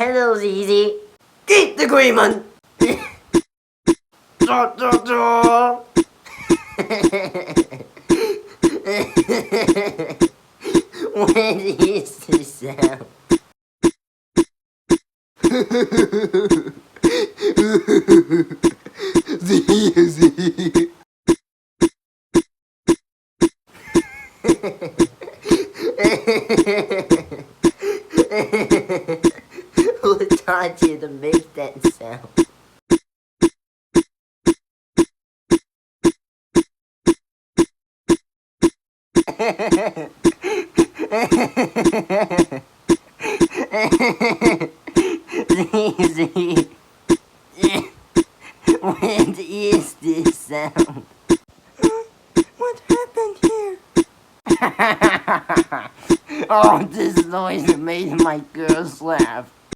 Hello, Zizi. Keep the agreement. Draw, draw, draw. When is this sound? Zizi. Who taught you to make that sound? Easy.